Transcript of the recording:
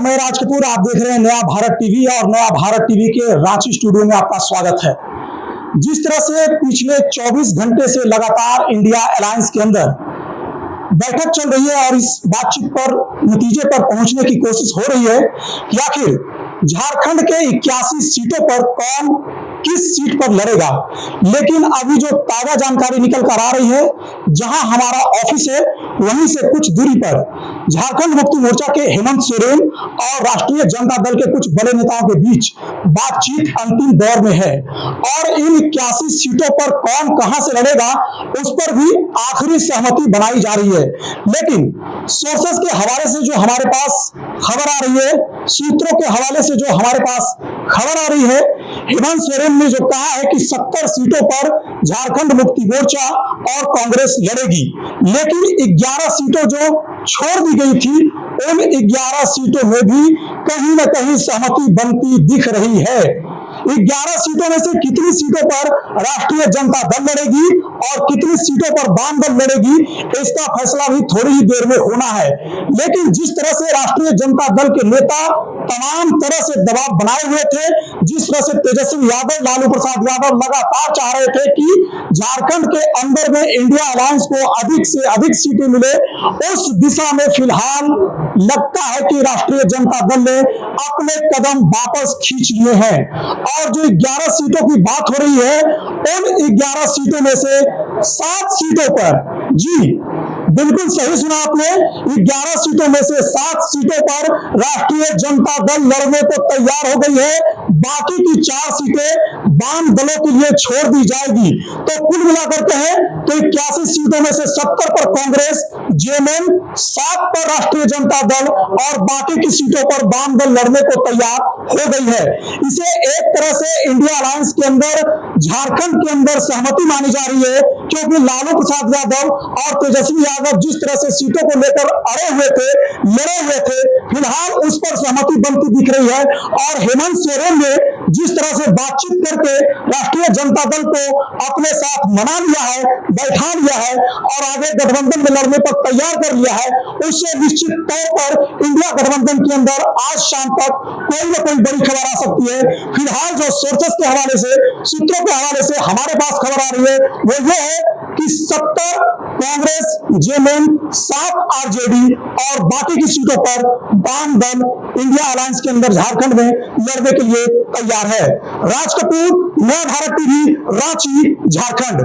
मैं राज कपूर, आप देख रहे हैं नया भारत टीवी और नया भारत टीवी के रांची स्टूडियो में आपका स्वागत है। जिस तरह से पिछले 24 घंटे से लगातार इंडिया अलायंस के अंदर बैठक चल रही है और इस बातचीत पर नतीजे पर पहुंचने की कोशिश हो रही है कि आखिर झारखंड के 81 सीटों पर कौन किस सीट पर लड़ेगा। लेकिन अभी जो ताजा जानकारी निकल कर आ रही है, जहां हमारा ऑफिस है वहीं से कुछ दूरी पर झारखंड मुक्ति मोर्चा के हेमंत सोरेन और राष्ट्रीय जनता दल के कुछ बड़े नेताओं के बीच बातचीत अंतिम दौर में है और इन 81 सीटों पर कौन कहां से लड़ेगा उस पर भी आखिरी सहमति बनाई जा रही है। लेकिन सोर्सेस के हवाले से जो हमारे पास खबर आ रही है, सूत्रों के हवाले से जो हमारे पास खबर आ रही है, हेमंत सोरेन ने जो कहा है कि 70 सीटों पर झारखंड मुक्ति मोर्चा और कांग्रेस लड़ेगी, लेकिन 11 सीटों जो छोड़ दी गई थी उन 11 सीटों में भी कहीं न कहीं सहमति बनती दिख रही है। 11 सीटों में से कितनी सीटों पर राष्ट्रीय जनता दल लड़ेगी और कितनी सीटों पर वाम दल लड़ेगी, इसका फैसला भी थोड़ी ही देर में होना है। लेकिन जिस तरह से राष्ट्रीय जनता दल के नेता तमाम तरह से दबाव बनाए हुए थे, जिस तरह से तेजस्वी यादव, लालू प्रसाद यादव लगातार चाह रहे थे कि झारखंड के अंदर में इंडिया अलायंस को अधिक से अधिक सीटें मिले, उस दिशा में फिलहाल लगता है कि राष्ट्रीय जनता दल ने अपने कदम वापस खींच लिए हैं और जो 11 सीटों की बात हो रही है, उन 11 सीटों में से 7 सीटों पर, जी बिल्कुल सही सुना आपने, 11 सीटों में से 7 सीटों पर राष्ट्रीय जनता दल लड़ने को तैयार हो गई है। बाकी की 4 सीटें वाम दलों के लिए छोड़ दी जाएगी। तो कुल मिलाकर कहें तो 81 सीटों में से 70 पर कांग्रेस, जेएमएम, 7 पर राष्ट्रीय जनता दल और बाकी की सीटों पर वाम दल लड़ने को तैयार हो गई है। इसे एक तरह से इंडिया अलायंस के अंदर झारखंड के अंदर सहमति मानी जा रही है, क्योंकि लालू प्रसाद यादव और तेजस्वी यादव जिस तरह से सीटों को लेकर अड़े हुए थे, लड़े हुए थे, फिलहाल उस पर सहमति बनती दिख रही है। और हेमंत सोरेन ने जिस तरह से बातचीत करके राष्ट्रीय जनता दल को अपने साथ मना लिया है, बैठा लिया है और आगे गठबंधन में लड़ने पर तैयार कर लिया है, उससे निश्चित तौर पर इंडिया गठबंधन के अंदर आज शाम तक कोई न कोई बड़ी खबर आ सकती है। फिलहाल जो सोर्सेस के हवाले से, सूत्रों के हवाले से हमारे पास खबर आ रही है वो ये है कि 70 कांग्रेस, जेएमएम, 7 आरजेडी और बाकी की सीटों पर वाम दल इंडिया अलायंस के अंदर झारखंड में लड़ने के लिए तैयार है। राज कपूर, नया भारत टीवी, रांची, झारखंड।